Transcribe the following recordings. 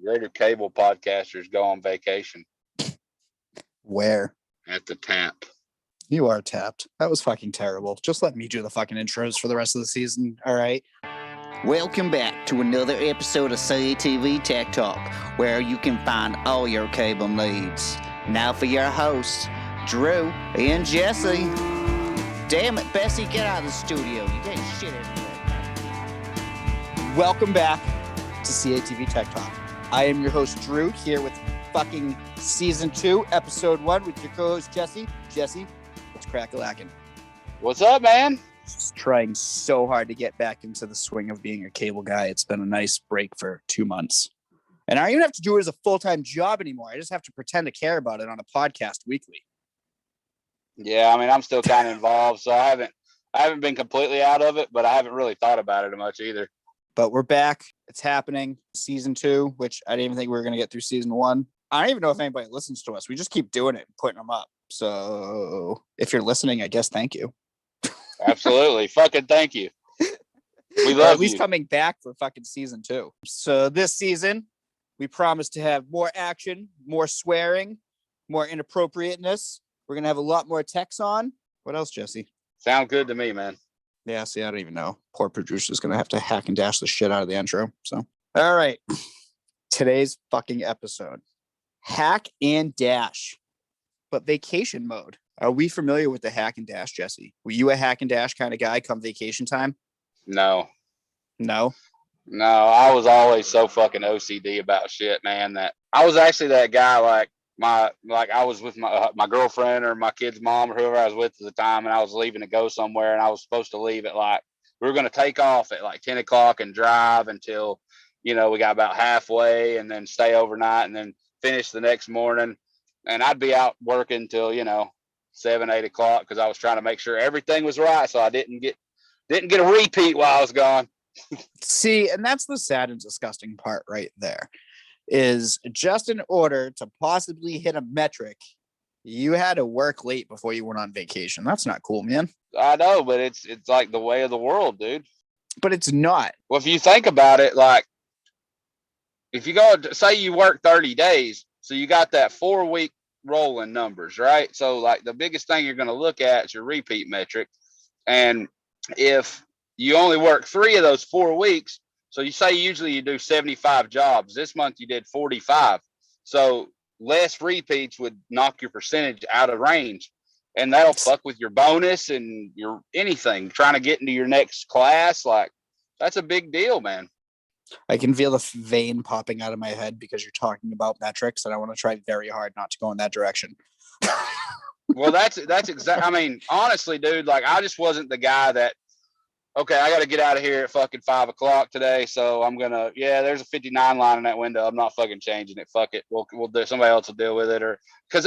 Where do cable podcasters go on vacation? Where? At the tap. You are tapped. That was fucking terrible. Just let me do the fucking intros for the rest of the season, all right? Welcome back to another episode of catvtechtalk, where you can find all your cable needs. Now for your hosts, Drew and Jesse. Damn it, Bessie, get out of the studio. You getting shit everywhere. Welcome back to CATV Tech Talk. I am your host, Drew, here with fucking Season 2, Episode 1 with your co-host, Jesse. Jesse, what's crack-a-lackin'? What's up, man? Just trying so hard to get back into the swing of being a cable guy. It's been a nice break for 2 months. And I don't even have to do it as a full-time job anymore. I just have to pretend to care about it on a podcast weekly. Yeah, I mean, I'm still kind of involved, so I haven't been completely out of it, but I haven't really thought about it much either. But we're back. It's happening. Season 2, which I didn't even think we were going to get through Season 1. I don't even know if anybody listens to us. We just keep doing it and putting them up. So if you're listening, I guess thank you. Absolutely. Fucking thank you. We love at least you. Coming back for fucking Season 2. So this season, we promise to have more action, more swearing, more inappropriateness. We're going to have a lot more techs on. What else, Jesse? Sound good to me, man. Yeah, see, I don't even know. Poor producer's going to have to hack and dash the shit out of the intro. So, all right. Today's fucking episode. Hack and dash, but vacation mode. Are we familiar with the hack and dash, Jesse? Were you a hack and dash kind of guy come vacation time? No, I was always so fucking OCD about shit, man, that I was actually that guy, I was with my girlfriend or my kid's mom or whoever I was with at the time, and I was leaving to go somewhere, and I was supposed to leave at we were going to take off at 10 o'clock and drive until, we got about halfway and then stay overnight and then finish the next morning. And I'd be out working till, 7, 8 o'clock because I was trying to make sure everything was right. So I didn't get a repeat while I was gone. See, and that's the sad and disgusting part right there. Is just in order to possibly hit a metric, you had to work late before you went on vacation. That's not cool, man. I know, but it's like the way of the world, dude. But it's not. Well, if you think about it, if you say you work 30 days, so you got that 4-week rolling numbers, right? So the biggest thing you're going to look at is your repeat metric. And if you only work 3 of those 4 weeks, so you say usually you do 75 jobs. This month you did 45. So less repeats would knock your percentage out of range. And that'll fuck with your bonus and your anything. Trying to get into your next class, that's a big deal, man. I can feel the vein popping out of my head because you're talking about metrics, and I want to try very hard not to go in that direction. Well, that's exactly. I mean, honestly, dude, I just wasn't the guy that, okay, I got to get out of here at fucking 5 o'clock today. So I'm going to, there's a 59 line in that window. I'm not fucking changing it. Fuck it. We'll do, somebody else will deal with it.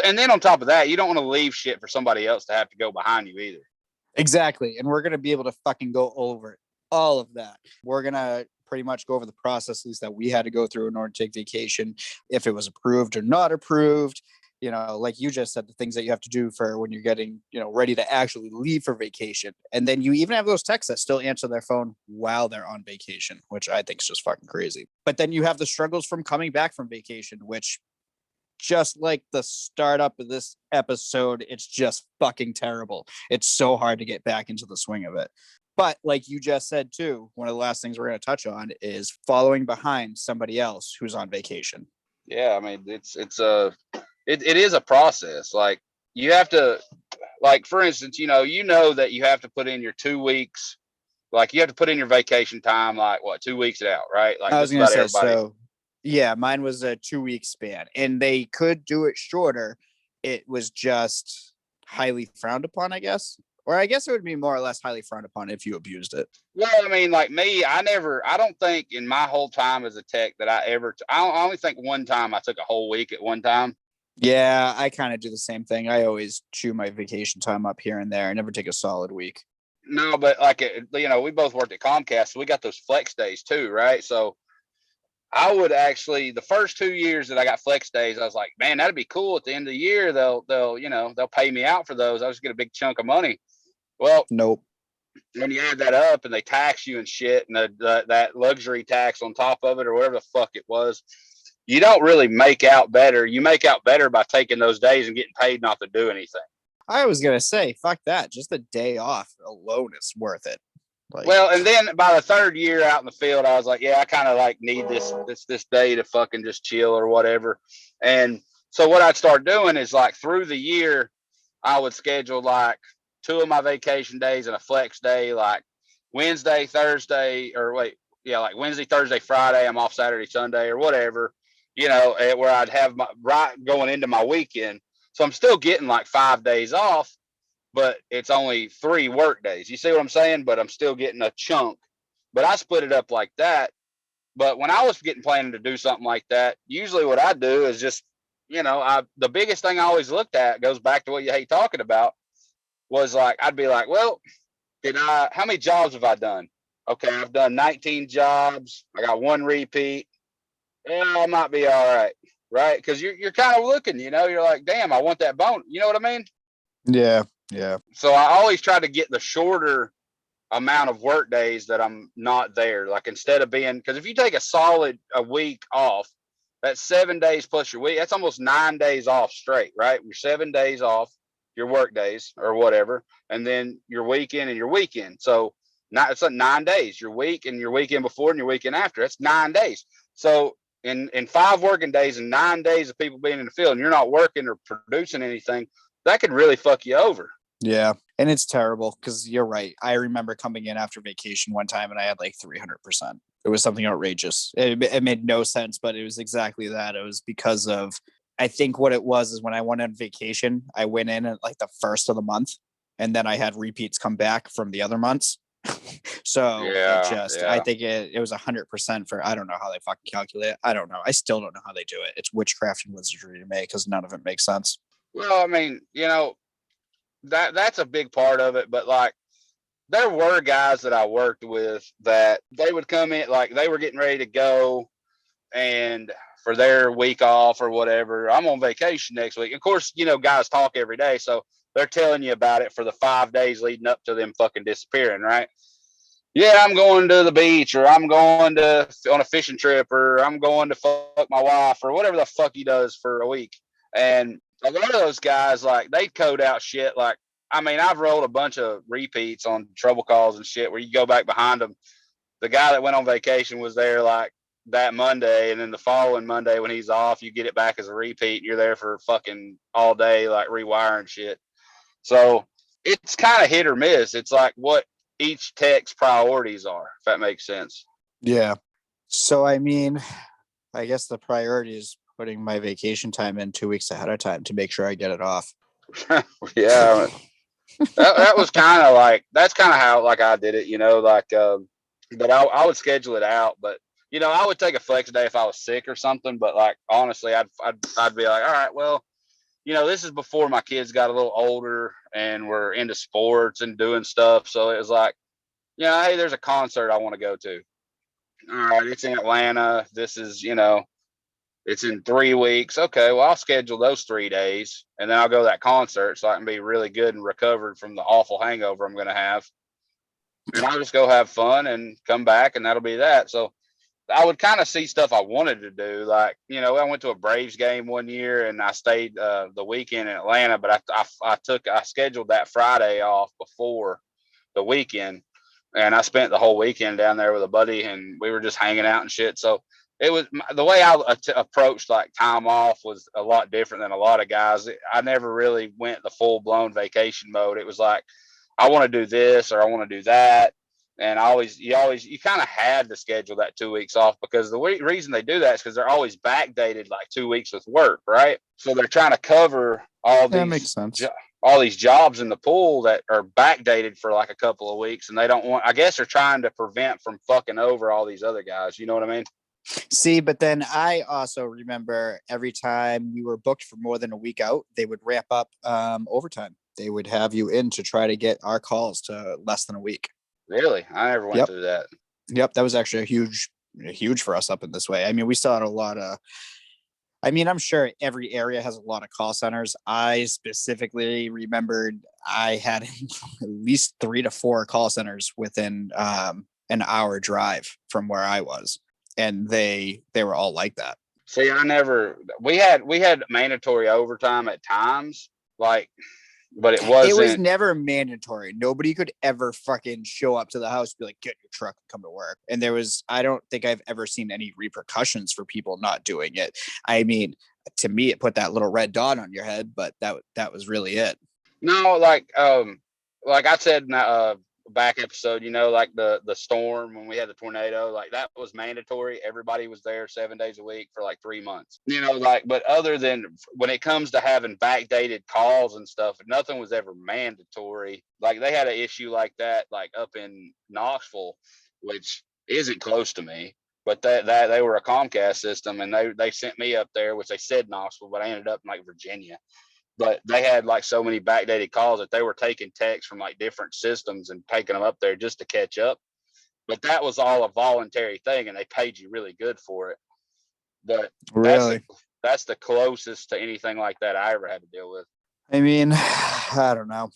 And then on top of that, you don't want to leave shit for somebody else to have to go behind you either. Exactly. And we're going to be able to fucking go over all of that. We're going to pretty much go over the processes that we had to go through in order to take vacation, if it was approved or not approved. Like you just said, the things that you have to do for when you're getting, ready to actually leave for vacation. And then you even have those techs that still answer their phone while they're on vacation, which I think is just fucking crazy. But then you have the struggles from coming back from vacation, which just like the startup of this episode, it's just fucking terrible. It's so hard to get back into the swing of it. But like you just said, too, one of the last things we're going to touch on is following behind somebody else who's on vacation. Yeah, I mean, it is a process. You have to, for instance, you know that you have to put in your 2 weeks. You have to put in your vacation time, 2 weeks out, right? I was going to say, everybody. So yeah, mine was a 2-week span, and they could do it shorter. It was just highly frowned upon, I guess. Or I guess it would be more or less highly frowned upon if you abused it. Well, I mean, me, I don't think in my whole time as a tech that I only think one time I took a whole week at one time. Yeah, I kind of do the same thing. I always chew my vacation time up here and there. I never take a solid week. No, but we both worked at Comcast, so we got those flex days too, right? So I would actually, the first 2 years that I got flex days, I was like, man, that'd be cool. At the end of the year, they'll pay me out for those. I'll just get a big chunk of money. Well, nope. When you add that up and they tax you and shit, and that luxury tax on top of it or whatever the fuck it was, you don't really make out better. You make out better by taking those days and getting paid not to do anything. I was gonna say, fuck that. Just a day off alone is worth it. Like, Well, and then by the third year out in the field, I was like, yeah, I kind of like need this day to fucking just chill or whatever. And so what I'd start doing is like through the year, I would schedule like 2 of my vacation days and a flex day, like Wednesday, Thursday, or wait, yeah, like Wednesday, Thursday, Friday. I'm off Saturday, Sunday, or whatever, where I'd have my right going into my weekend. So I'm still getting like 5 days off, but it's only 3 work days. You see what I'm saying? But I'm still getting a chunk. But I split it up like that. But when I was planning to do something like that, usually what I do is just, the biggest thing I always looked at goes back to what you hate talking about was like, I'd be like, well, how many jobs have I done? Okay, I've done 19 jobs. I got 1 repeat. Yeah, I might be all right. Right. Because you're kind of looking, you're like, damn, I want that bone. You know what I mean? yeah, yeah. So I always try to get the shorter amount of work days that I'm not there. Like instead of because if you take a week off, that's 7 days plus your week. That's almost 9 days off straight, right? You're 7 days off your work days or whatever, and then your weekend and your weekend. So it's like 9 days. Your week and your weekend before and your weekend after. That's 9 days. So in 5 working days and 9 days of people being in the field, and you're not working or producing anything, that could really fuck you over. Yeah. And it's terrible because you're right. I remember coming in after vacation one time and I had like 300%. It was something outrageous. It made no sense, but it was exactly that. It was because of, I think what it was is when I went on vacation, I went in at like the first of the month and then I had repeats come back from the other months. So I think it was 100% for, I don't know how they fucking calculate it. I don't know. I still don't know how they do it. It's witchcraft and wizardry to me because none of it makes sense. Well, I mean, that's a big part of it, but like there were guys that I worked with that they would come in like they were getting ready to go and for their week off or whatever. I'm on vacation next week. Of course, guys talk every day, so they're telling you about it for the 5 days leading up to them fucking disappearing, right? Yeah, I'm going to the beach, or I'm going on a fishing trip, or I'm going to fuck my wife, or whatever the fuck he does for a week. And a lot of those guys, like, they code out shit. Like, I mean, I've rolled a bunch of repeats on trouble calls and shit where you go back behind them. The guy that went on vacation was there like that Monday, and then the following Monday when he's off, you get it back as a repeat. And you're there for fucking all day, like rewiring shit. So it's kind of hit or miss. It's like what each tech's priorities are, if that makes sense. Yeah. So, I mean, I guess the priority is putting my vacation time in 2 weeks ahead of time to make sure I get it off. Yeah. that was kind of like, that's kind of how like I did it, like, but I would schedule it out, but I would take a flex day if I was sick or something. But like, honestly, I'd be like, all right, well, this is before my kids got a little older and were into sports and doing stuff. So it was like, hey, there's a concert I want to go to. All right, it's in Atlanta. This is, it's in 3 weeks. Okay, well, I'll schedule those 3 days and then I'll go to that concert so I can be really good and recovered from the awful hangover I'm going to have. And I'll just go have fun and come back, and that'll be that. So I would kind of see stuff I wanted to do. Like, I went to a Braves game one year and I stayed the weekend in Atlanta, but I scheduled that Friday off before the weekend, and I spent the whole weekend down there with a buddy, and we were just hanging out and shit. So it was the way I approached like time off was a lot different than a lot of guys. I never really went the full blown vacation mode. It was like, I want to do this or I want to do that. And you kind of had to schedule that 2 weeks off because the reason they do that is because they're always backdated like 2 weeks with work, right? So they're trying to cover That makes sense. all these jobs in the pool that are backdated for like a couple of weeks, and they don't want. I guess they're trying to prevent from fucking over all these other guys. You know what I mean? See, but then I also remember every time we were booked for more than a week out, they would ramp up overtime. They would have you in to try to get our calls to less than a week. Really? I never went through that. Yep. That was actually huge for us up in this way. I mean, we still had a lot of, I'm sure every area has a lot of call centers. I specifically remembered I had at least 3 to 4 call centers within an hour drive from where I was. And they were all like that. See, we had mandatory overtime at times, like, but it It was wasn't. never mandatory. Nobody could ever fucking show up to the house and be like, get your truck and come to work. And I don't think I've ever seen any repercussions for people not doing it. I mean, to me, it put that little red dot on your head, but that was really it. No, like I said in back episode, like the storm when we had the tornado, like that was mandatory. Everybody was there 7 days a week for like 3 months. Like, but other than when it comes to having backdated calls and stuff, nothing was ever mandatory. Like they had an issue like that, like up in Knoxville, which isn't close to me. But that they were a Comcast system, and they sent me up there, which they said Knoxville, but I ended up in like Virginia. But they had like so many backdated calls that they were taking texts from like different systems and taking them up there just to catch up. But that was all a voluntary thing, and they paid you really good for it. But Really? that's the closest to anything like that I ever had to deal with. I mean, I don't know.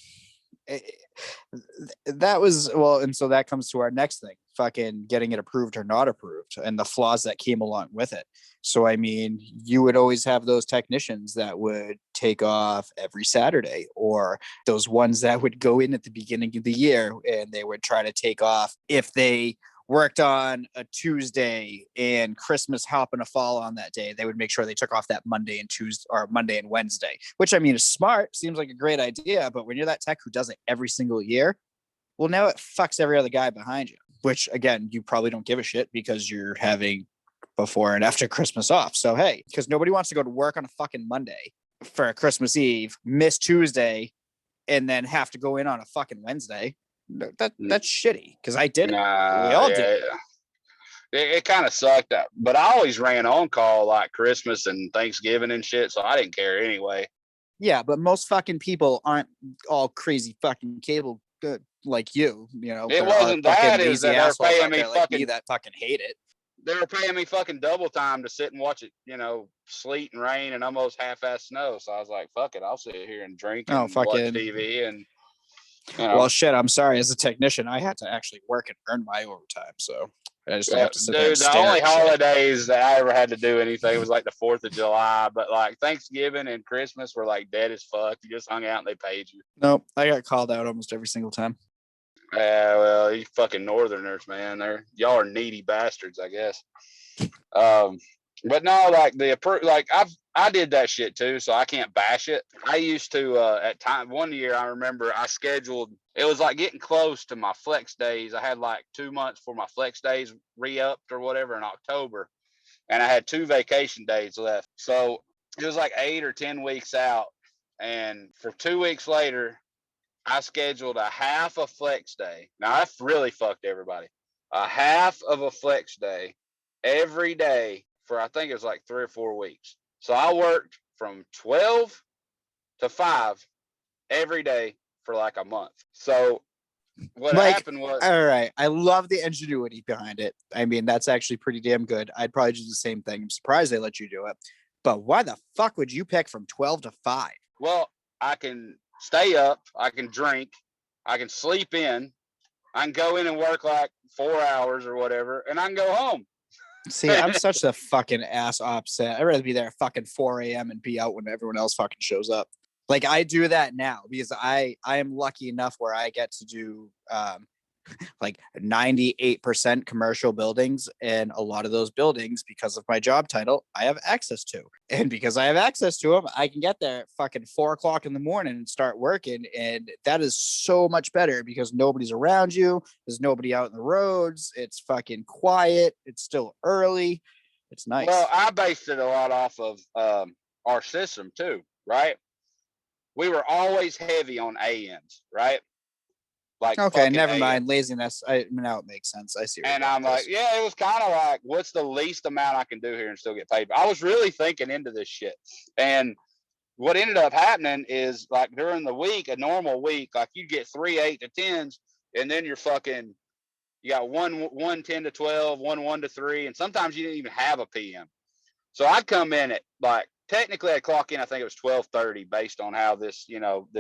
That was well, and so that comes to our next thing, fucking getting it approved or not approved, and the flaws that came along with it. So I mean, you would always have those technicians that would take off every Saturday, or those ones that would go in at the beginning of the year and they would try to take off if they worked on a Tuesday and Christmas happened to fall on that day. They would make sure they took off that Monday and Tuesday, or Monday and Wednesday, which I mean is smart, seems like a great idea. But when you're that tech who does it every single year, well, now it fucks every other guy behind you, which again, you probably don't give a shit because you're having before and after Christmas off. So, hey, because nobody wants to go to work on a fucking Monday for Christmas Eve, miss Tuesday, and then have to go in on a fucking Wednesday. That's shitty because I did it. We all did it. It kind of sucked, but I always ran on call like Christmas and Thanksgiving and shit, so I didn't care anyway. Yeah, but most fucking people aren't all crazy fucking cable like you. It wasn't that. It was that they were paying me fucking that fucking hate it. They were paying me fucking double time to sit and watch it, sleet and rain and almost half-ass snow. So I was like, fuck it, I'll sit here and drink and watch TV and. Well, shit, I'm sorry. As a technician, I had to actually work and earn my overtime. So I just have to sit there and the only holidays that I ever had to do anything was like the 4th of July. But like Thanksgiving and Christmas were like dead as fuck. You just hung out and they paid you. Nope. I got called out almost every single time. Yeah, well, you fucking Northerners, man. Y'all are needy bastards, I guess. But no, like I did that shit too, so I can't bash it. I used to at time one year I remember I scheduled, it was like getting close to my flex days. I had like 2 months for my flex days re-upped or whatever in October, and I had 2 vacation days left. So it was like 8 or 10 weeks out, and for 2 weeks later, I scheduled a half a flex day. Now I really fucked everybody. A half of a flex day every day for I think it was like 3 or 4 weeks. So I worked from 12 to 5 every day for like a month. So what happened was, all right, I love the ingenuity behind it. I mean, that's actually pretty damn good. I'd probably do the same thing. I'm surprised they let you do it. But why the fuck would you pick from 12 to 5? Well, I can stay up, I can drink, I can sleep in, I can go in and work like 4 hours or whatever, and I can go home. See, I'm such a fucking ass opposite. I'd rather be there at fucking 4 a.m. and be out when everyone else fucking shows up. Like I do that now because I am lucky enough where I get to do like 98% commercial buildings, and a lot of those buildings, because of my job title, I have access to. And because I have access to them, I can get there at fucking 4 o'clock in the morning and start working. And that is so much better because nobody's around you. There's nobody out in the roads. It's fucking quiet. It's still early. It's nice. Well, I based it a lot off of our system too, right? We were always heavy on AMs, right? Like, okay, never mind. Laziness. Now it makes sense. I see. And I'm like, yeah, it was kind of like, what's the least amount I can do here and still get paid? But I was really thinking into this shit. And what ended up happening is like during the week, a normal week, like you get 3 8 to 10s, and then you got one 10 to 12, one 1 to 3, and sometimes you didn't even have a PM. So I'd come in at like, technically I'd clock in, I think it was 12:30 based on how this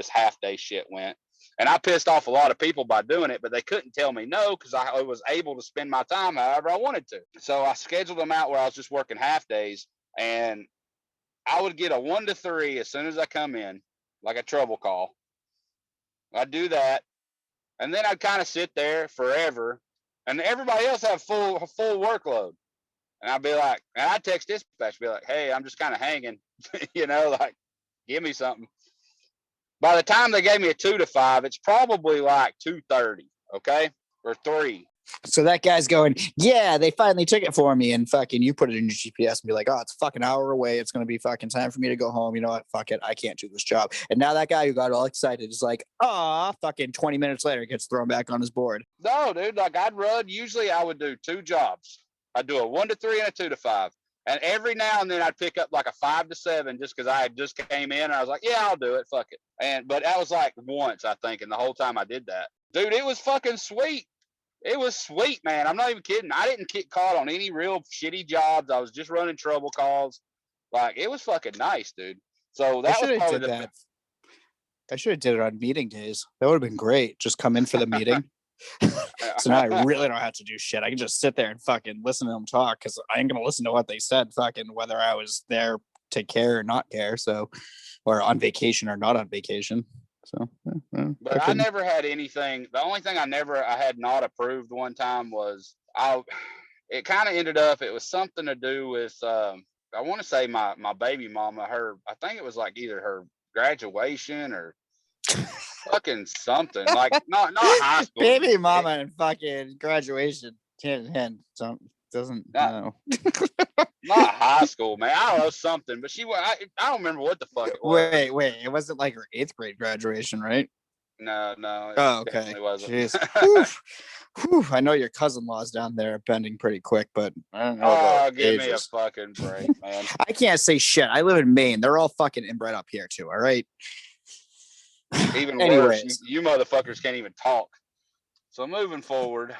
half day shit went. And I pissed off a lot of people by doing it, but they couldn't tell me no because I was able to spend my time however I wanted to. So I scheduled them out where I was just working half days. And I would get a 1 to 3 as soon as I come in, like a trouble call. I'd do that, and then I'd kind of sit there forever, and everybody else have full workload. And I'd be like, and I'd text dispatch, be like, hey, I'm just kind of hanging, like, give me something. By the time they gave me a 2 to 5, it's probably like 2:30, okay, or 3. So that guy's going, yeah, they finally took it for me, and fucking you put it in your GPS and be like, oh, it's a fucking hour away. It's gonna be fucking time for me to go home. You know what? Fuck it, I can't do this job. And now that guy who got all excited is like, ah, fucking 20 minutes later gets thrown back on his board. No, dude, like I'd run. Usually I would do 2 jobs. I'd do a 1 to 3 and a 2 to 5. And every now and then I'd pick up like a 5 to 7 just because I had just came in and I was like, yeah, I'll do it. Fuck it. But that was like once, I think, and the whole time I did that. Dude, it was fucking sweet. It was sweet, man. I'm not even kidding. I didn't get caught on any real shitty jobs. I was just running trouble calls. Like, it was fucking nice, dude. So that was probably the best. I should have did it on meeting days. That would have been great. Just come in for the meeting. So now I really don't have to do shit. I can just sit there and fucking listen to them talk because I ain't gonna listen to what they said, fucking whether I was there to care or not care. So, or on vacation or not on vacation. So, but I never had anything. The only thing I had not approved one time was it kind of ended up, it was something to do with, I want to say my baby mama, I think it was like either her graduation or fucking something, like not high school. Baby mama and fucking graduation hand in hand. Doesn't know. Not high school, man. I don't know, something, but I don't remember what the fuck it was. Wait, it wasn't like her 8th grade graduation, right? No. Oh, okay. Jeez. Whew, I know your cousin-in-laws down there are bending pretty quick, but I don't know. Oh, give me a fucking break, man. I can't say shit. I live in Maine. They're all fucking inbred up here too. All right. Even worse, you motherfuckers can't even talk. So moving forward.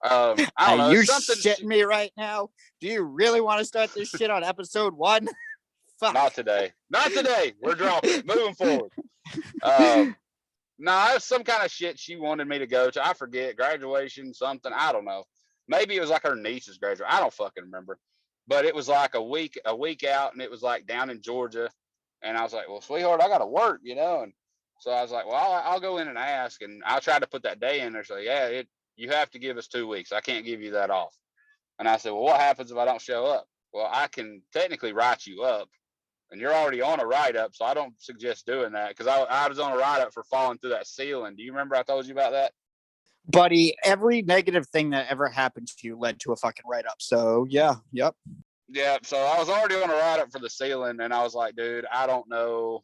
I don't know. You shitting me right now? Do you really want to start this shit on episode 1? Fuck. Not today. We're dropping it. Moving forward. No, it was some kind of shit she wanted me to go to. I forget, graduation, something. I don't know. Maybe it was like her niece's graduation. I don't fucking remember. But it was like a week out, and it was like down in Georgia. And I was like, well, sweetheart, I got to work, And so I was like, well, I'll go in and ask, and I'll try to put that day in there. So yeah, you have to give us 2 weeks. I can't give you that off. And I said, well, what happens if I don't show up? Well, I can technically write you up, and you're already on a write-up, so I don't suggest doing that because I was on a write-up for falling through that ceiling. Do you remember I told you about that? Buddy, every negative thing that ever happened to you led to a fucking write-up. So, yeah, yep. Yeah, so I was already on a write-up for the ceiling, and I was like, dude, I don't know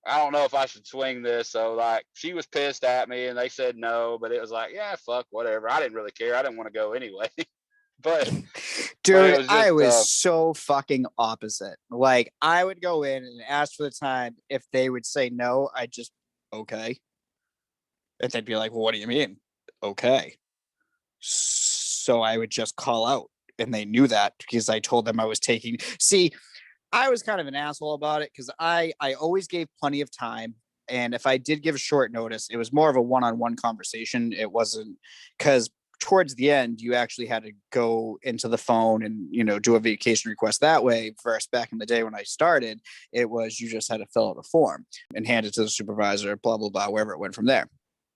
if I should swing this. So, like, she was pissed at me, and they said no, but it was like, yeah, fuck, whatever. I didn't really care. I didn't want to go anyway. But dude, I was so fucking opposite. Like, I would go in and ask for the time. If they would say no, I'd just, okay. And they'd be like, well, what do you mean? Okay. So I would just call out. And they knew that because I told them I was taking. See, I was kind of an asshole about it because I always gave plenty of time. And if I did give a short notice, it was more of a one-on-one conversation. It wasn't because towards the end, you actually had to go into the phone and, do a vacation request that way. First, back in the day when I started, it was you just had to fill out a form and hand it to the supervisor, blah, blah, blah, wherever it went from there.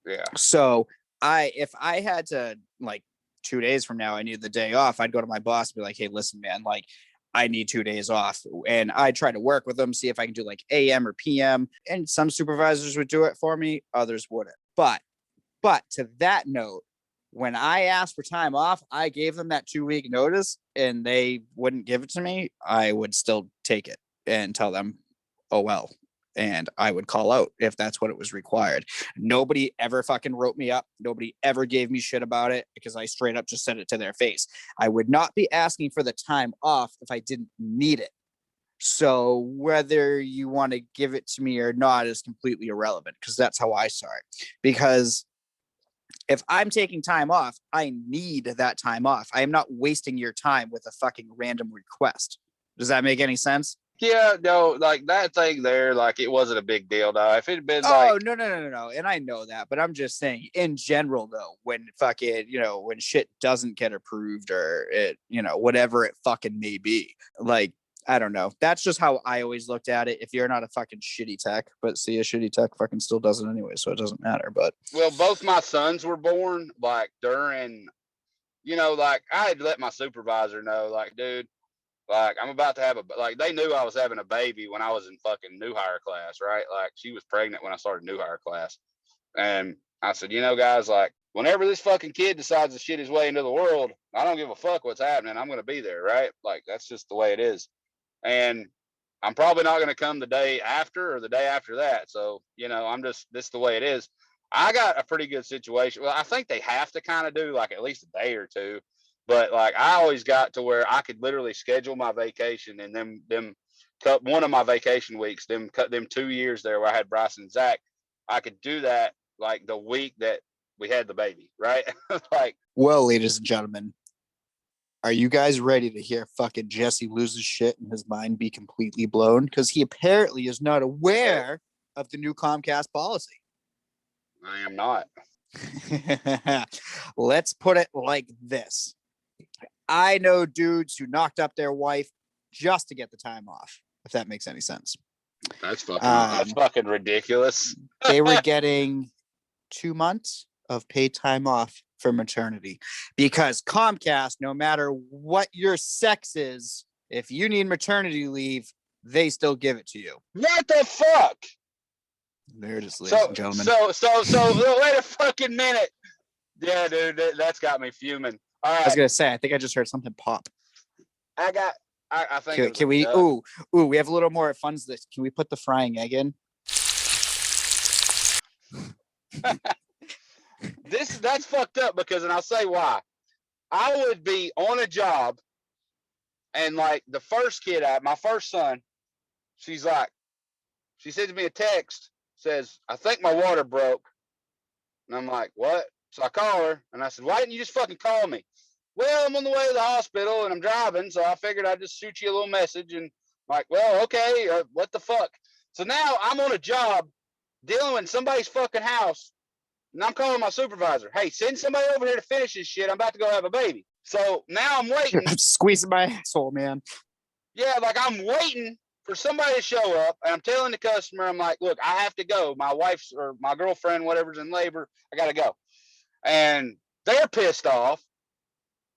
Yeah. So if I had to, like, 2 days from now, I needed the day off, I'd go to my boss and be like, hey, listen, man, like, I need 2 days off. And I try to work with them, see if I can do like AM or PM. And some supervisors would do it for me, others wouldn't. But to that note, when I asked for time off, I gave them that 2-week notice and they wouldn't give it to me. I would still take it and tell them, oh, well, and I would call out if that's what it was required. Nobody ever fucking wrote me up. Nobody ever gave me shit about it because I straight up just said it to their face. I would not be asking for the time off if I didn't need it. So whether you want to give it to me or not is completely irrelevant because that's how I saw it. Because if I'm taking time off, I need that time off. I am not wasting your time with a fucking random request. Does that make any sense? Yeah, no, like that thing there, like it wasn't a big deal, though. If it had been Oh, like, no. And I know that, but I'm just saying in general, though, when fucking, when shit doesn't get approved or it, whatever it fucking may be, like, I don't know. That's just how I always looked at it. If you're not a fucking shitty tech, but see, a shitty tech fucking still does it anyway, so it doesn't matter. But well, both my sons were born like during, like I had to let my supervisor know, like, dude, like I'm about to have like they knew I was having a baby when I was in fucking new hire class, right? Like she was pregnant when I started new hire class. And I said, guys, like whenever this fucking kid decides to shit his way into the world, I don't give a fuck what's happening. I'm going to be there, right? Like that's just the way it is. And I'm probably not going to come the day after or the day after that. So, I'm just, this is the way it is. I got a pretty good situation. Well, I think they have to kind of do like at least a day or two. But like I always got to where I could literally schedule my vacation and them cut one of my vacation weeks, cut them 2 years there where I had Bryson and Zach. I could do that like the week that we had the baby, right? Like, well, ladies and gentlemen, are you guys ready to hear fucking Jesse lose his shit and his mind be completely blown? Because he apparently is not aware of the new Comcast policy. I am not. Let's put it like this. I know dudes who knocked up their wife just to get the time off, if that makes any sense. That's fucking ridiculous. They were getting 2 months of paid time off for maternity because Comcast, no matter what your sex is, if you need maternity leave, they still give it to you. What the fuck? There it is, ladies and gentlemen. So wait a fucking minute. Yeah, dude, that's got me fuming. All right. I was gonna say, I think I just heard something pop. I think. Can we? We have a little more fun. Can we put the frying egg in? That's fucked up because, and I'll say why. I would be on a job, and like the first kid, my first son, she sends me a text, says, "I think my water broke," and I'm like, "What?" So I call her, and I said, "Why didn't you just fucking call me?" Well, I'm on the way to the hospital, and I'm driving, so I figured I'd just shoot you a little message, and I'm like, well, okay, what the fuck? So now I'm on a job dealing with somebody's fucking house. And I'm calling my supervisor. Hey, send somebody over here to finish this shit. I'm about to go have a baby. So now I'm waiting. I'm squeezing my asshole, man. Yeah, like I'm waiting for somebody to show up. And I'm telling the customer, I'm like, look, I have to go. My wife's or my girlfriend, whatever's in labor, I got to go. And they're pissed off.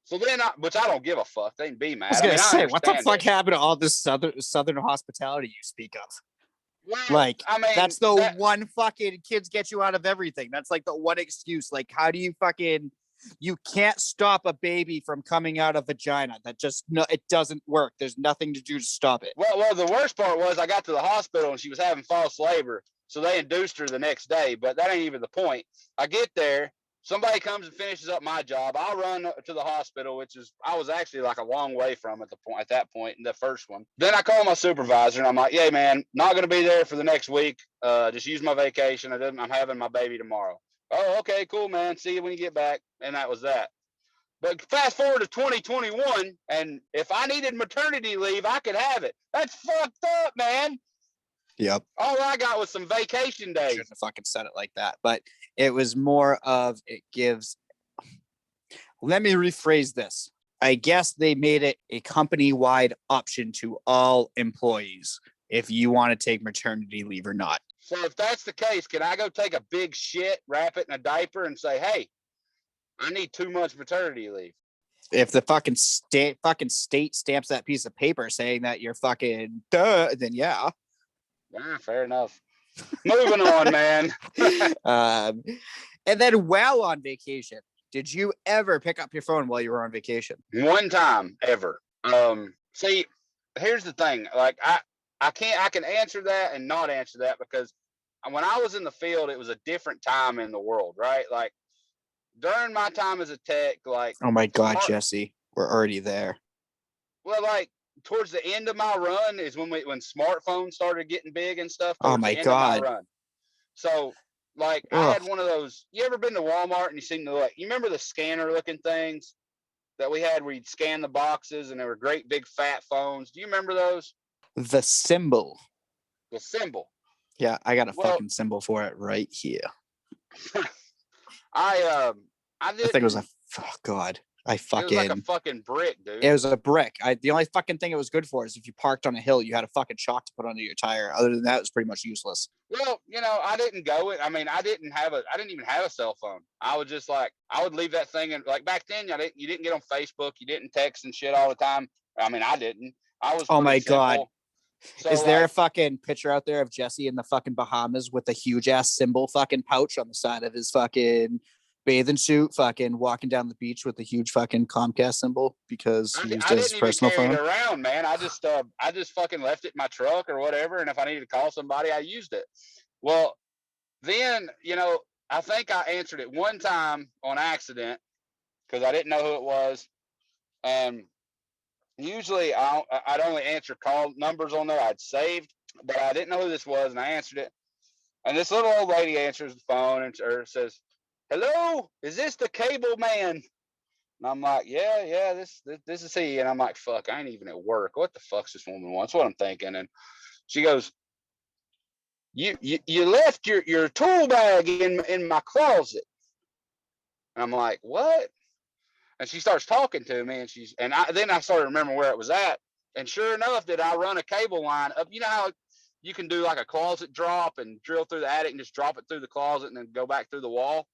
So then, which I don't give a fuck. They can be mad. I was gonna say, what the understand fuck it. happened to all this southern hospitality you speak of? Well, Like, I mean, that's the one fucking kids get you out of everything. That's like the one excuse. Like, how do you fucking, you can't stop a baby from coming out of vagina. That just, no, it doesn't work. There's nothing to do to stop it. Well, the worst part was I got to the hospital and she was having false labor. So they induced her the next day, but that ain't even the point. I get there, somebody comes and finishes up my job. I'll run to the hospital, which is, I was actually like a long way from at that point in the first one. Then I call my supervisor and I'm like, yeah, man, not going to be there for the next week. Just use my vacation. I'm having my baby tomorrow. Oh, okay, cool, man. See you when you get back. And that was that. But fast forward to 2021, and if I needed maternity leave, I could have it. That's fucked up, man. Yep. All I got was some vacation days. Shouldn't have fucking said it like that. But it was more of, it gives, let me rephrase this. I guess they made it a company-wide option to all employees if you want to take maternity leave or not. So if that's the case, can I go take a big shit, wrap it in a diaper, and say, hey, I need 2 months maternity leave? If the fucking state stamps that piece of paper saying that you're fucking then yeah. Fair enough. Moving on, man. And then while on vacation, did you ever pick up your phone while you were on vacation? One time ever. See, here's the thing. Like I can answer that and not answer that because when I was in the field, it was a different time in the world, right? Like during my time as a tech, like, oh my God, Jesse, we're already there. Well, like towards the end of my run is when smartphones started getting big and stuff. Oh my God. Of my run. So like I had one of those. You ever been to Walmart and you seen you remember the scanner looking things that we had where you'd scan the boxes and they were great big fat phones? Do you remember those? The symbol. The symbol. Yeah, I got a Well, fucking symbol for it right here. I I think it was didn't. God. It was like a fucking brick, dude. It was a brick. The only fucking thing it was good for is if you parked on a hill, you had a fucking chalk to put under your tire. Other than that, it was pretty much useless. Well, I didn't go it. I mean, I didn't even have a cell phone. I would just I would leave that thing in, like back then. You didn't get on Facebook. You didn't text and shit all the time. I mean, I didn't. I was. Oh my simple. God. So, is there a fucking picture out there of Jesse in the fucking Bahamas with a huge ass symbol fucking pouch on the side of his fucking bathing suit, fucking walking down the beach with a huge fucking Comcast symbol because he used I his didn't even personal carry phone? it around, man. I just fucking left it in my truck or whatever, and if I needed to call somebody, I used it. Well, then I think I answered it one time on accident because I didn't know who it was, and usually I'd only answer call numbers on there I'd saved, but I didn't know who this was, and I answered it, and this little old lady answers the phone and says, "Hello, is this the cable man?" And I'm like, yeah, this is he. And I'm like, fuck, I ain't even at work. What the fuck's this woman wants? What I'm thinking. And she goes, you left your tool bag in my closet. And I'm like, what? And she starts talking to me, and then I started remembering where it was at. And sure enough, did I run a cable line up? You know how you can do like a closet drop and drill through the attic and just drop it through the closet and then go back through the wall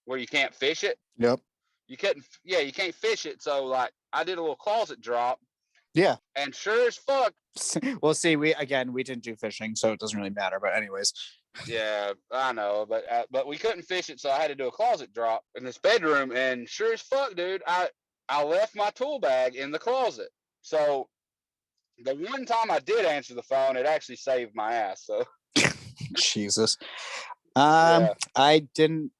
where you can't fish it? Yep. You can't fish it. So like I did a little closet drop. Yeah. And sure as fuck. Well, see, we didn't do fishing, so it doesn't really matter. But anyways. Yeah, I know, but we couldn't fish it, so I had to do a closet drop in this bedroom. And sure as fuck, dude, I left my tool bag in the closet. So the one time I did answer the phone, it actually saved my ass. So Jesus. Yeah. I didn't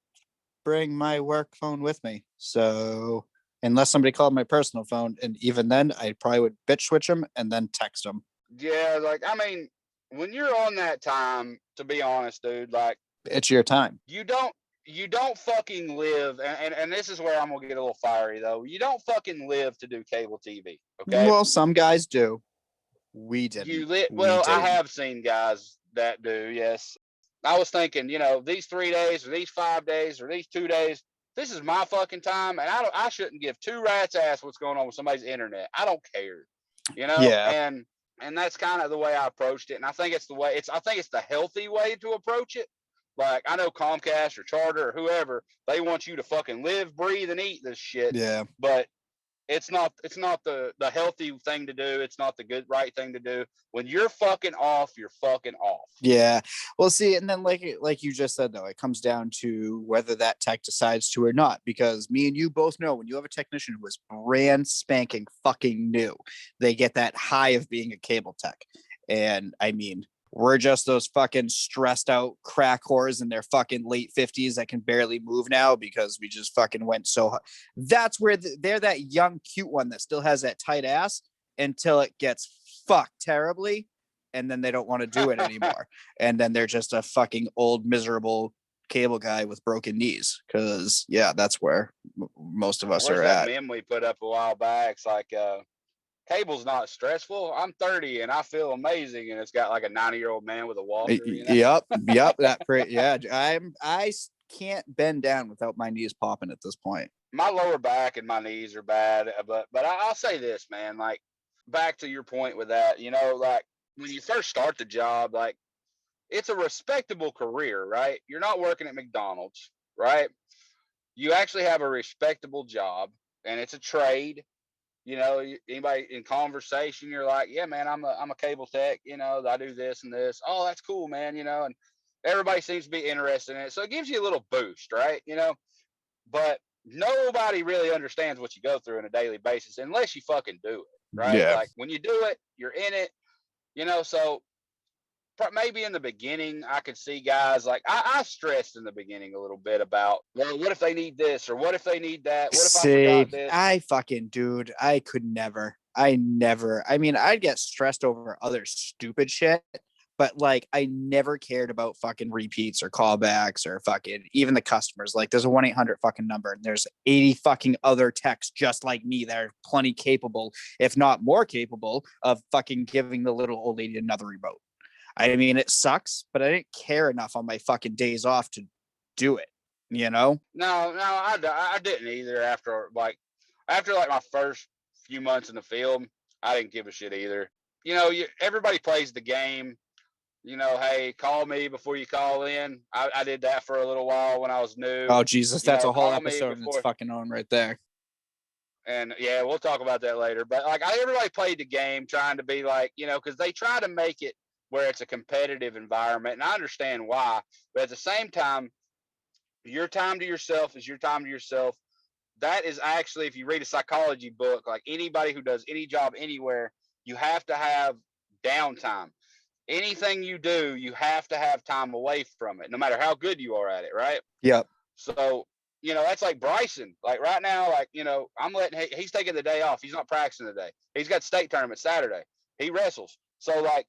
bring my work phone with me, so unless somebody called my personal phone, and even then I probably would bitch switch them and then text them. Yeah, like I mean, when you're on that time, to be honest, dude, like it's your time. You don't fucking live, and this is where I'm gonna get a little fiery though. You don't fucking live to do cable TV, okay? Well, some guys do. We didn't. Well, I have seen guys that do, yes. I was thinking, these 3 days or these 5 days or these 2 days, this is my fucking time, and I shouldn't give two rats ass what's going on with somebody's internet. I don't care, Yeah. And that's kind of the way I approached it, and I think it's the healthy way to approach it. Like I know Comcast or Charter or whoever, they want you to fucking live, breathe, and eat this shit. Yeah. But it's not the healthy thing to do. It's not the good right thing to do. When you're fucking off, you're fucking off. Yeah. Well, see, and then like you just said though, it comes down to whether that tech decides to or not. Because me and you both know when you have a technician who is brand spanking fucking new, they get that high of being a cable tech. And I mean, we're just those fucking stressed out crack whores in their fucking late 50s that can barely move now because we just fucking went so hard. That's where they're that young, cute one that still has that tight ass until it gets fucked terribly. And then they don't want to do it anymore. And then they're just a fucking old, miserable cable guy with broken knees. Because, yeah, that's where most of us are that at. meme we put up a while back? It's like, cable's not stressful. I'm 30 and I feel amazing, and it's got like a 90-year-old man with a walker. Yep. I can't bend down without my knees popping at this point. My lower back and my knees are bad, but I'll say this, man. Like back to your point with that, like when you first start the job, like it's a respectable career, right? You're not working at McDonald's, right? You actually have a respectable job, and it's a trade. Anybody in conversation, you're like, yeah, man, I'm a cable tech, I do this and this. Oh, that's cool, man, and everybody seems to be interested in it. So it gives you a little boost, right? But nobody really understands what you go through on a daily basis unless you fucking do it, right? Yeah. Like when you do it, you're in it, so maybe in the beginning I could see guys like I stressed in the beginning a little bit about, well, what if they need this or what if they need that? What if I forgot this? I fucking dude, I could never. I mean, I'd get stressed over other stupid shit, But like, I never cared about fucking repeats or callbacks or fucking even the customers. Like, there's a 1-800 fucking number, and there's 80 fucking other techs just like me that are plenty capable, if not more capable, of fucking giving the little old lady another remote. I mean, it sucks, but I didn't care enough on my fucking days off to do it, you know? No, I didn't either. After like my first few months in the field, I didn't give a shit either. You know, everybody plays the game. You know, hey, call me before you call in. I did that for a little while when I was new. Oh, Jesus, that's a whole call me episode in its before. fucking own right there. And yeah, we'll talk about that later. But like, everybody played the game trying to be like, you know, because they try to make it where it's a competitive environment, and I understand why. But at the same time, your time to yourself is your time to yourself. That is actually, if you read a psychology book, like anybody who does any job anywhere, you have to have downtime. Anything you do, you have to have time away from it, no matter how good you are at it, right? Yep. So, you know, that's like Bryson. Like right now, like, you know, he's taking the day off. He's not practicing today. He's got state tournament Saturday. He wrestles. So, like,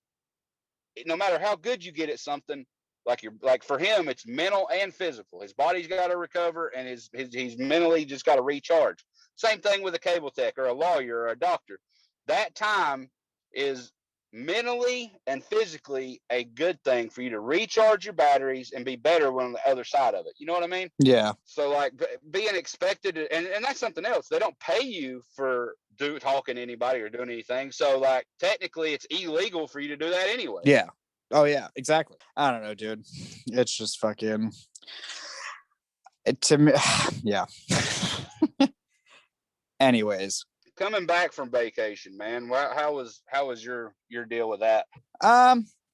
no matter how good you get at something, like for him, it's mental and physical. His body's got to recover, and he's mentally just got to recharge. Same thing with a cable tech or a lawyer or a doctor. That time is mentally and physically a good thing for you to recharge your batteries and be better when on the other side of it. You know what I mean? Yeah. So like being expected to, and that's something else. They don't pay you for talking to anybody or doing anything. So like technically it's illegal for you to do that anyway. Yeah. Oh yeah, exactly. I don't know, dude. It's just fucking to me. Yeah. Anyways, coming back from vacation, man, how was your deal with that?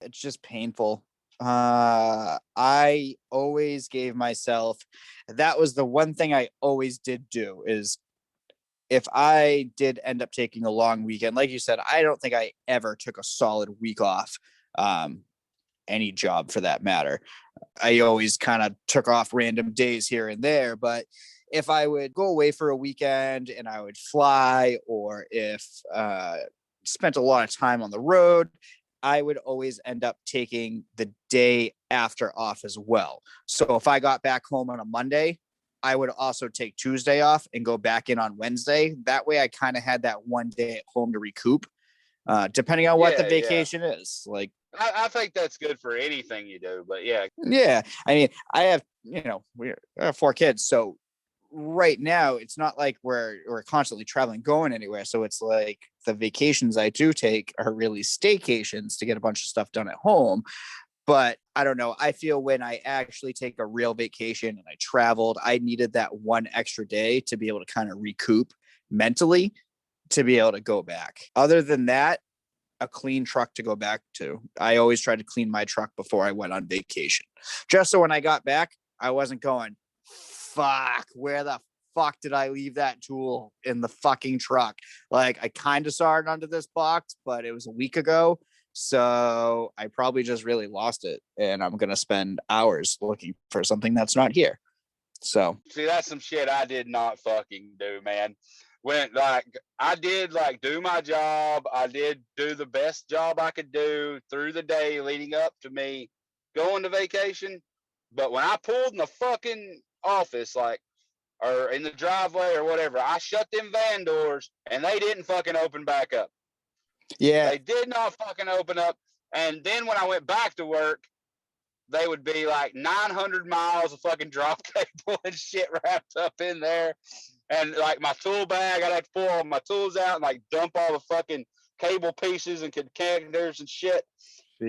it's just painful. I always gave myself, that was the one thing I always did do, is if I did end up taking a long weekend, like you said, I don't think I ever took a solid week off. Any job for that matter. I always kind of took off random days here and there, but if I would go away for a weekend and I would fly, or if spent a lot of time on the road, I would always end up taking the day after off as well. So if I got back home on a Monday, I would also take Tuesday off and go back in on Wednesday. That way I kind of had that one day at home to recoup, depending on what the vacation is. Like, I think that's good for anything you do, but yeah. I mean, I have, we have 4 kids. So right now it's not like we're constantly traveling, going anywhere. So it's like the vacations I do take are really staycations to get a bunch of stuff done at home. But I don't know. I feel when I actually take a real vacation and I traveled, I needed that one extra day to be able to kind of recoup mentally to be able to go back. Other than that, a clean truck to go back to. I always tried to clean my truck before I went on vacation, just so when I got back, I wasn't going, fuck, where the fuck did I leave that tool in the fucking truck? Like, I kind of saw it under this box, but it was a week ago. So I probably just really lost it, and I'm going to spend hours looking for something that's not here. So see, that's some shit I did not fucking do, man. When like I did like do my job, I did do the best job I could do through the day leading up to me going to vacation. But when I pulled in the fucking office, like, or in the driveway or whatever, I shut them van doors and they didn't fucking open back up. yeah, They did not fucking open up. And then when I went back to work, they would be like 900 miles of fucking drop cable and shit wrapped up in there. And like my tool bag, I'd have to pull all my tools out and like dump all the fucking cable pieces and connectors and shit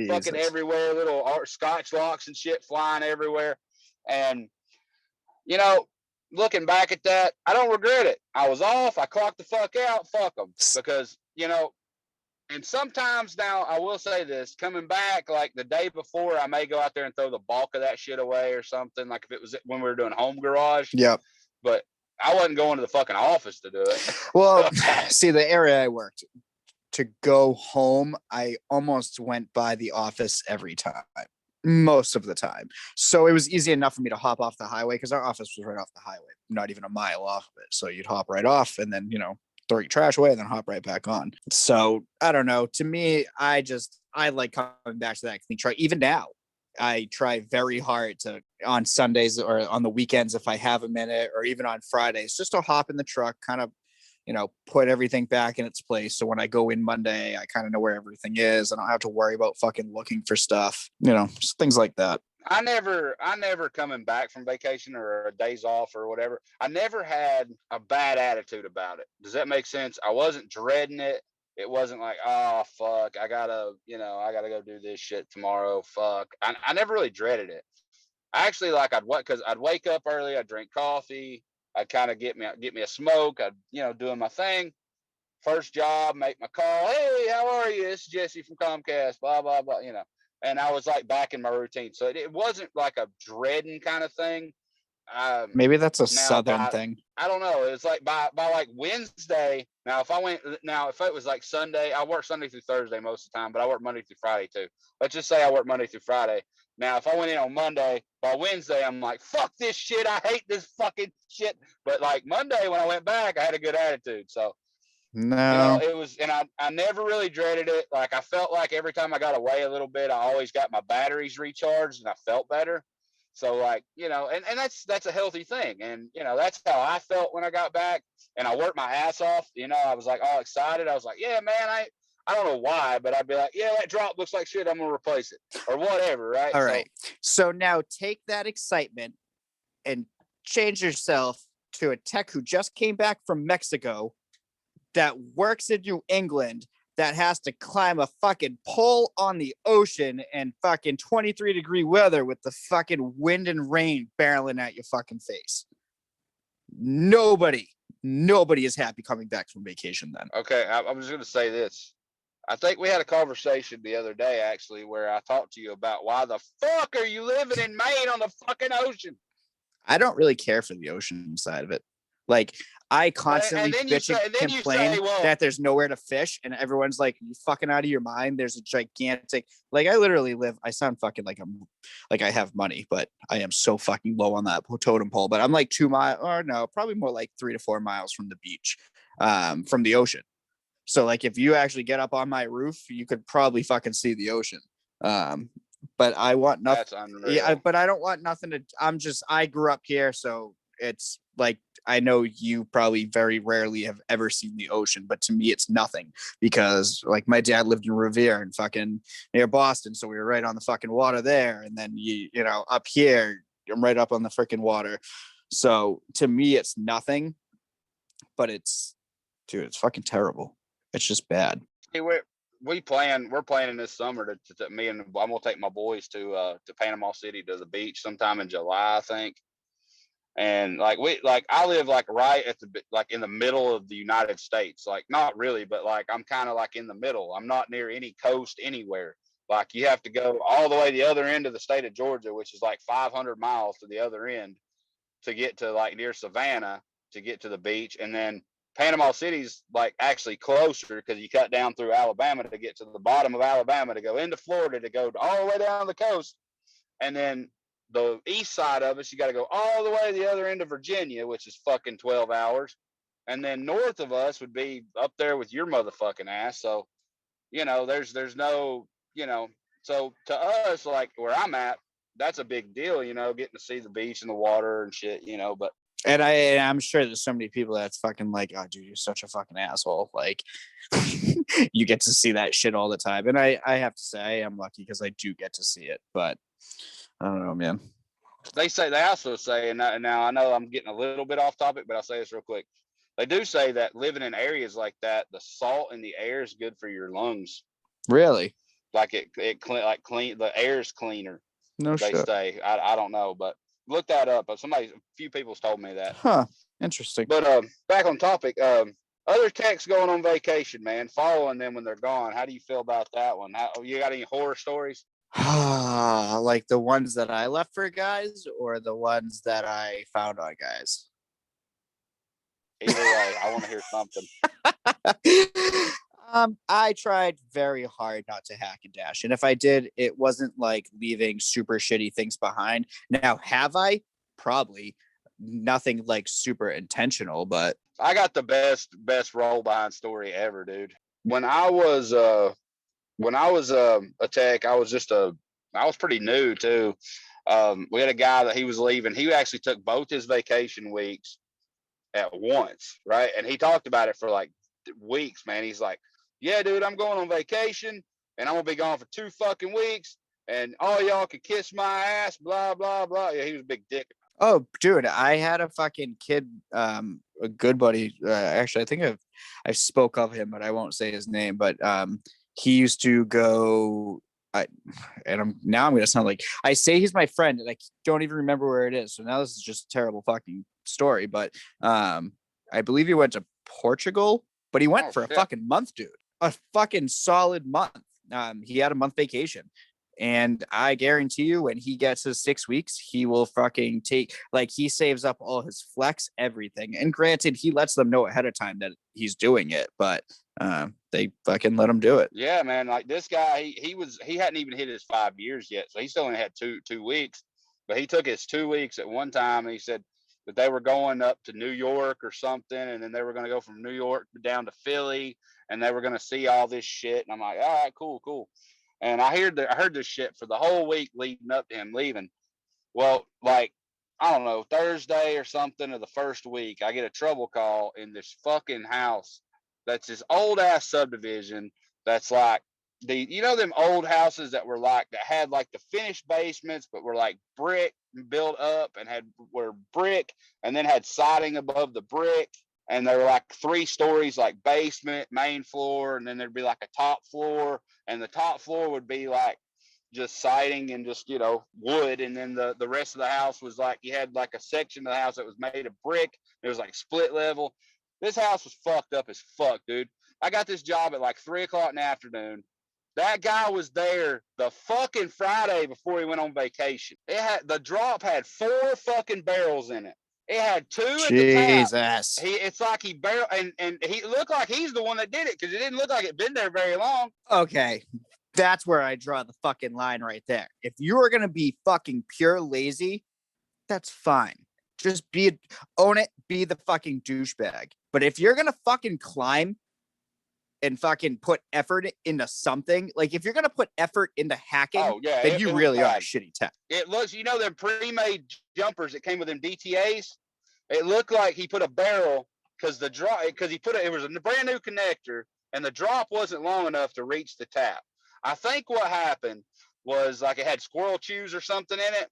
fucking everywhere, little Scotch locks and shit flying everywhere. And, you know, looking back at that, I don't regret it. I was off. I clocked the fuck out. Fuck them. Because, you know, and sometimes now I will say this, coming back like the day before, I may go out there and throw the bulk of that shit away or something, like if it was when we were doing home garage. Yep. But I wasn't going to the fucking office to do it. Well, see, the area I worked, to go home, I almost went by the office every time, most of the time. So it was easy enough for me to hop off the highway, because our office was right off the highway, not even a mile off of it. So you'd hop right off and then, throw your trash away, and then hop right back on. So I don't know. To me, I like coming back to that clean truck. Even now, I try very hard to on Sundays or on the weekends if I have a minute, or even on Fridays, just to hop in the truck, kind of, put everything back in its place. So when I go in Monday, I kind of know where everything is. I don't have to worry about fucking looking for stuff, just things like that. I never coming back from vacation or days off or whatever. I never had a bad attitude about it. Does that make sense? I wasn't dreading it. It wasn't like, oh fuck, I gotta go do this shit tomorrow. Fuck. I never really dreaded it. Actually, like I'd wake up early, I'd drink coffee, I'd kind of get me a smoke, I'd doing my thing. First job, make my call. Hey, how are you? It's Jesse from Comcast. Blah blah blah. And I was like back in my routine, so it wasn't like a dreading kind of thing. Maybe that's a Now Southern thing. I don't know. It's like by like Wednesday. Now if it was like Sunday, I work Sunday through Thursday most of the time, but I work Monday through Friday too. Let's just say I work Monday through Friday. Now if I went in on Monday, by Wednesday I'm like, fuck this shit. I hate this fucking shit. But like Monday when I went back, I had a good attitude. So no, it was, and I never really dreaded it. Like I felt like every time I got away a little bit, I always got my batteries recharged and I felt better. So like, and that's a healthy thing. And, that's how I felt when I got back and I worked my ass off. I was like all excited. I was like, yeah, man, I don't know why, but I'd be like, yeah, that drop looks like shit. I'm going to replace it or whatever. Right. All right. So now take that excitement and change yourself to a tech who just came back from Mexico that works in New England, that has to climb a fucking pole on the ocean and fucking 23-degree weather with the fucking wind and rain barreling at your fucking face. Nobody is happy coming back from vacation then. Okay, I was going to say this. I think we had a conversation the other day, actually, where I talked to you about why the fuck are you living in Maine on the fucking ocean? I don't really care for the ocean side of it. Like, I constantly bitch and complain that there's nowhere to fish, and everyone's like, "You fucking out of your mind?" There's a gigantic, like, I literally live. I sound fucking like I have money, but I am so fucking low on that totem pole. But I'm like 2 miles, or no, probably more like 3 to 4 miles from the beach, from the ocean. So like, if you actually get up on my roof, you could probably fucking see the ocean. But I want nothing. That's unreal. Yeah, but I don't want nothing to. I grew up here, so it's like, I know you probably very rarely have ever seen the ocean, but to me it's nothing, because like my dad lived in Revere and fucking near Boston, so we were right on the fucking water there, and then you know up here I'm right up on the freaking water. So to me it's nothing, but it's fucking terrible. It's just bad. Hey, we're planning this summer to me and I'm gonna take my boys to Panama City to the beach sometime in July, I think. And I live like right at in the middle of the United States. Like not really, but like I'm kind of like in the middle. I'm not near any coast anywhere. Like you have to go all the way to the other end of the state of Georgia, which is like 500 miles to the other end to get to like near Savannah to get to the beach. And then Panama City's like actually closer because you cut down through Alabama to get to the bottom of Alabama to go into Florida to go all the way down the coast. And then the east side of us, you got to go all the way to the other end of Virginia, which is fucking 12 hours. And then north of us would be up there with your motherfucking ass. So, there's no, so to us, like where I'm at, that's a big deal, getting to see the beach and the water and shit, but. And I'm sure there's so many people that's fucking like, oh, dude, you're such a fucking asshole. Like, you get to see that shit all the time. And I have to say, I am lucky because I do get to see it. But I don't know, man. They also say, and now I know I'm getting a little bit off topic, but I'll say this real quick. They do say that living in areas like that, the salt in the air is good for your lungs. Really? Like the air's cleaner. No shit. They say. I don't know, but look that up. But a few people's told me that. Huh. Interesting. But back on topic, other techs going on vacation, man, following them when they're gone. How do you feel about that one? You got any horror stories? Like the ones that I left for guys, or the ones that I found on guys? Either way, I want to hear something. I tried very hard not to hack and dash, and if I did, it wasn't like leaving super shitty things behind. Now, have I? Probably. nothing like super intentional, but I got the best roll behind story ever, dude. When I was a tech, I was pretty new too. We had a guy that he was leaving. He actually took both his vacation weeks at once, right? And he talked about it for like weeks, man. He's like, "Yeah, dude, I'm going on vacation, and I'm gonna be gone for 2 fucking weeks, and all y'all can kiss my ass." Blah blah blah. Yeah, he was a big dick. oh, dude, I had a fucking kid, a good buddy. Actually, I think I've spoke of him, but I won't say his name. But he used to go. I'm gonna sound like I say he's my friend, and I don't even remember where it is. So now this is just a terrible fucking story. But I believe he went to Portugal, but he went for a fucking month, dude. A fucking solid month. He had a month vacation. And I guarantee you, when he gets his 6 weeks, he will fucking take, like, he saves up all his flex, everything. And granted, he lets them know ahead of time that he's doing it, but they fucking let him do it. Yeah, man. Like this guy, he hadn't even hit his 5 years yet, so he still only had two weeks. But he took his 2 weeks at one time, and he said that they were going up to New York or something, and then they were going to go from New York down to Philly, and they were going to see all this shit. And I'm like, all right, cool. And I heard this shit for the whole week leading up to him leaving. Well, like, I don't know, Thursday or something of the first week, I get a trouble call in this fucking house that's this old ass subdivision that's like them old houses that had like the finished basements but were like brick built up and were brick and then had siding above the brick, and they were like 3 stories, like basement, main floor, and then there'd be like a top floor, and the top floor would be like just siding and just wood, and then the rest of the house was like you had like a section of the house that was made of brick. It was like split level. This house was fucked up as fuck, dude. I got this job at like 3 o'clock in the afternoon. That guy was there the fucking Friday before he went on vacation. The drop had 4 fucking barrels in it. It had 2 at the top. Jesus. It's like he barrel and he looked like he's the one that did it because it didn't look like it'd been there very long. Okay. That's where I draw the fucking line right there. If you are going to be fucking pure lazy, that's fine. Just own it, be the fucking douchebag. But if you're going to fucking climb and fucking put effort into something, like if you're going to put effort into hacking, then you really are a shitty tech. It looks, them pre-made jumpers that came with them DTAs. It looked like he put a barrel because it was a brand new connector and the drop wasn't long enough to reach the tap. I think what happened was like it had squirrel chews or something in it.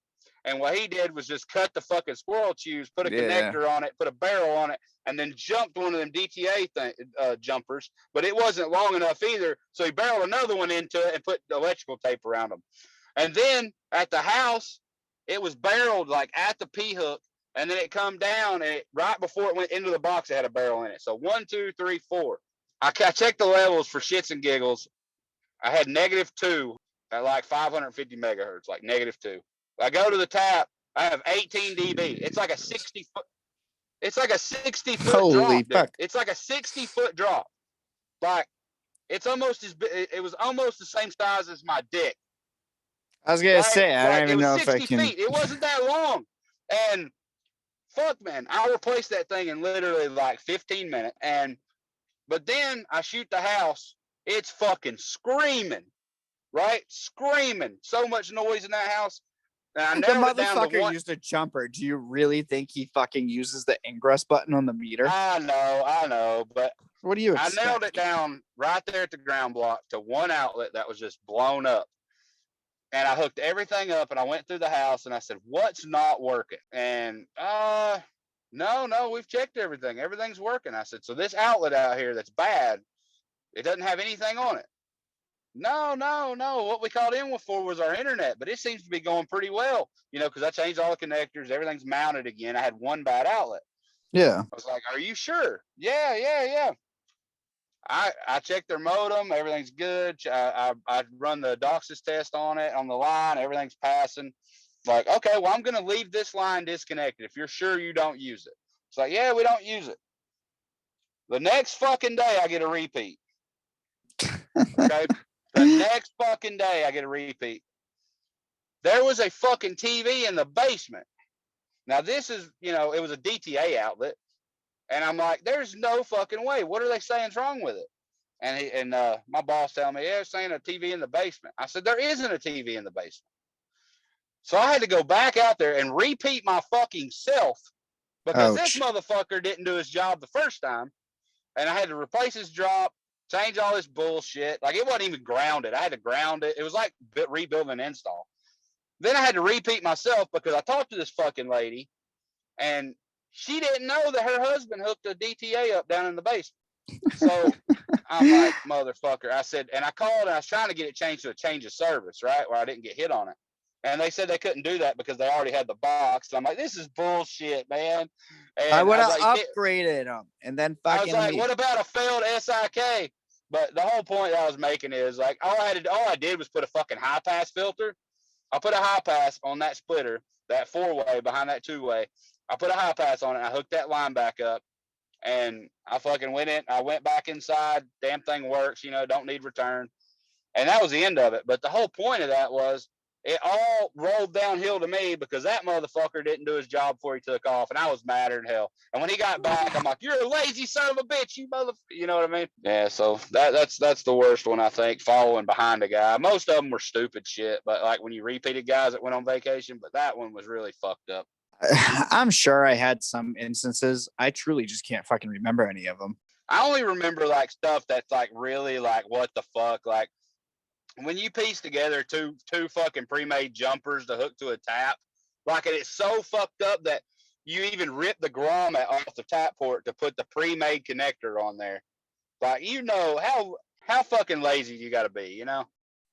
And what he did was just cut the fucking squirrel chews, put a connector on it, put a barrel on it, and then jumped one of them DTA jumpers. But it wasn't long enough either. So he barreled another one into it and put electrical tape around them. And then at the house, it was barreled like at the P-hook. And then it come down, and right before it went into the box, it had a barrel in it. So 1, 2, 3, 4. I checked the levels for shits and giggles. I had -2 at like 550 megahertz, like -2. I go to the tap. I have 18 dB. It's like a 60 foot. It's like a 60 foot Holy drop. fuck! Dude. It's like a 60-foot drop. Like it's almost as big. It was almost the same size as my dick. I was gonna say I don't even know if I can. Feet. It wasn't that long, and fuck, man, I replaced that thing in literally like 15 minutes. But then I shoot the house. It's fucking screaming, right? Screaming. So much noise in that house. And The motherfucker used a jumper. Do you really think he fucking uses the ingress button on the meter? I know. But what do you expect? I nailed it down right there at the ground block to one outlet that was just blown up. And I hooked everything up and I went through the house and I said, what's not working? And no, we've checked everything. Everything's working. I said, so this outlet out here that's bad, it doesn't have anything on it. No. What we called in for was our internet, but it seems to be going pretty well, because I changed all the connectors. Everything's mounted again. I had one bad outlet. Yeah. I was like, are you sure? Yeah. I checked their modem. Everything's good. I run the DOCSIS test on it on the line. Everything's passing. Like, okay, well, I'm going to leave this line disconnected if you're sure you don't use it. It's like, yeah, we don't use it. The next fucking day, I get a repeat. Okay? The next fucking day, I get a repeat. There was a fucking TV in the basement. Now this is, it was a DTA outlet, and I'm like, there's no fucking way. What are they saying's wrong with it? And my boss telling me, yeah, they're saying a TV in the basement. I said, there isn't a TV in the basement. So I had to go back out there and repeat my fucking self because this motherfucker didn't do his job the first time, and I had to replace his drop, change all this bullshit. Like, it wasn't even grounded. I had to ground it. It was like rebuilding an install. Then I had to repeat myself because I talked to this fucking lady, and she didn't know that her husband hooked a DTA up down in the basement. So I'm like, motherfucker. I said, and I called and I was trying to get it changed to a change of service, right, where I didn't get hit on it. And they said they couldn't do that because they already had the box. So I'm like, this is bullshit, man. And I would have upgraded them and then fucking. I was like, what about a failed SIK? But the whole point I was making is, like, all I did was put a fucking high pass filter. I put a high pass on that splitter, that 4-way behind that 2-way. I put a high pass on it. I hooked that line back up, and I fucking went in. I went back inside. Damn thing works. Don't need return. And that was the end of it. But the whole point of that was it all rolled downhill to me because that motherfucker didn't do his job before he took off, and I was madder than hell. And when he got back, I'm like, "You're a lazy son of a bitch, you mother." You know what I mean? Yeah. So that's the worst one, I think. Following behind a guy. Most of them were stupid shit, but like when you repeated guys that went on vacation, but that one was really fucked up. I'm sure I had some instances. I truly just can't fucking remember any of them. I only remember like stuff that's like really like what the fuck, like when you piece together two fucking pre-made jumpers to hook to a tap, like it's so fucked up that you even rip the grommet off the tap port to put the pre-made connector on there. Like, how fucking lazy you got to be,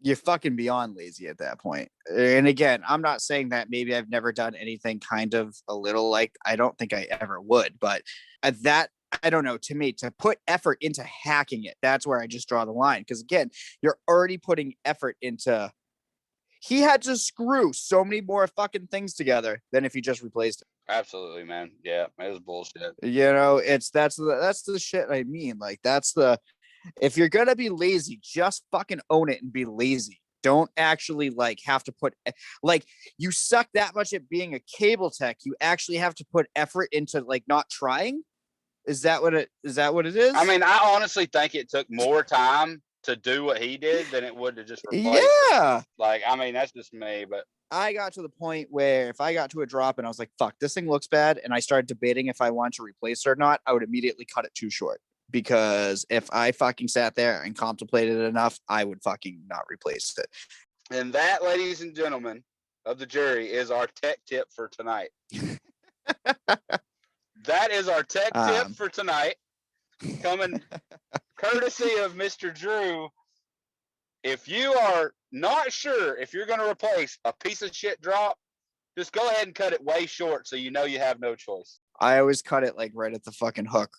You're fucking beyond lazy at that point. And again, I'm not saying that maybe I've never done anything kind of a little like, I don't think I ever would, but at that, I don't know, to me, to put effort into hacking it, that's where I just draw the line. Because again, you're already putting effort into, he had to screw so many more fucking things together than if he just replaced it. Absolutely, man. Yeah, it was bullshit. That's the shit I mean. Like, if you're gonna be lazy, just fucking own it and be lazy. Don't actually like have to put, like, you suck that much at being a cable tech. You actually have to put effort into like not trying. Is that what it is? I mean, I honestly think it took more time to do what he did than it would to just replace it. Like, I mean, that's just me, but I got to the point where if I got to a drop and I was like, fuck, this thing looks bad, and I started debating if I want to replace it or not, I would immediately cut it too short. Because if I fucking sat there and contemplated it enough, I would fucking not replace it. And that, ladies and gentlemen of the jury, is our tech tip for tonight. That is our tech tip for tonight. Coming courtesy of Mr. Drew. If you are not sure if you're going to replace a piece of shit drop, just go ahead and cut it way short so you know you have no choice. I always cut it like right at the fucking hook.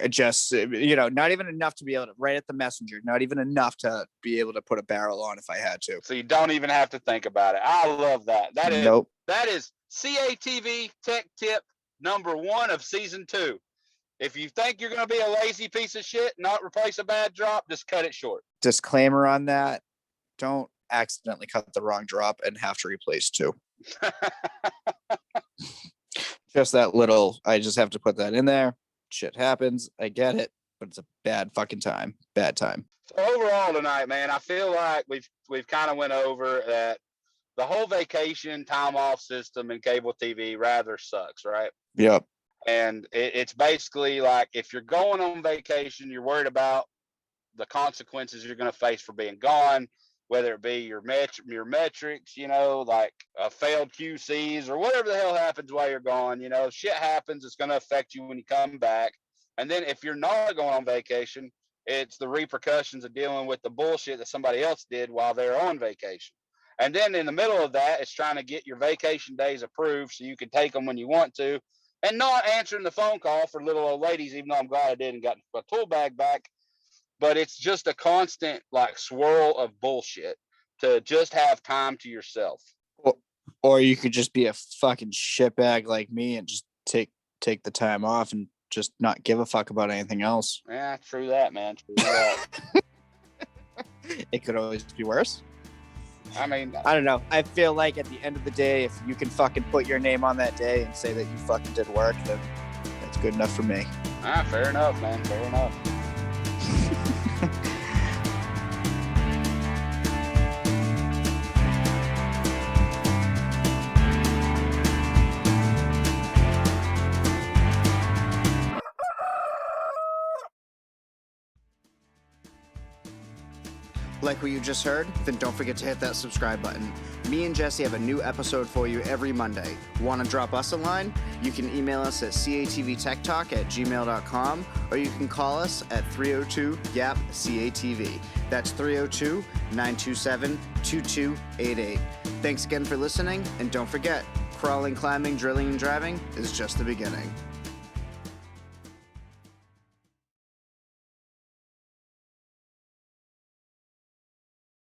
Just, not even enough to be able to, right at the messenger, not even enough to be able to put a barrel on if I had to. So you don't even have to think about it. I love that. That is CATV Tech Tip number 1 of season 2. If you think you're going to be a lazy piece of shit, not replace a bad drop, just cut it short. Disclaimer on that. Don't accidentally cut the wrong drop and have to replace 2. Just that little, I just have to put that in there. Shit happens. I get it, but it's a bad fucking time. Bad time. So overall tonight, man, I feel like we've kind of went over that the whole vacation time off system in cable TV rather sucks, right? Yep. And it's basically like if you're going on vacation, you're worried about the consequences you're going to face for being gone, whether it be your metrics, like failed QCs or whatever the hell happens while you're gone. Shit happens. It's going to affect you when you come back. And then if you're not going on vacation, it's the repercussions of dealing with the bullshit that somebody else did while they're on vacation. And then in the middle of that, it's trying to get your vacation days approved so you can take them when you want to, and not answering the phone call for little old ladies, even though I'm glad I did and got my tool bag back. But it's just a constant like swirl of bullshit to just have time to yourself. Or you could just be a fucking shitbag like me and just take the time off and just not give a fuck about anything else. Yeah, true that, man. True that. It could always be worse. I mean, I don't know. I feel like at the end of the day, if you can fucking put your name on that day and say that you fucking did work, then that's good enough for me. fair enough, man. Fair enough. Like what you just heard? Then don't forget to hit that subscribe button. Me and Jesse have a new episode for you every Monday. Want to drop us a line? You can email us at catvtechtalk@gmail.com, or you can call us at 302-YAP-CATV. That's 302-927-2288. Thanks again for listening, and don't forget, crawling, climbing, drilling, and driving is just the beginning.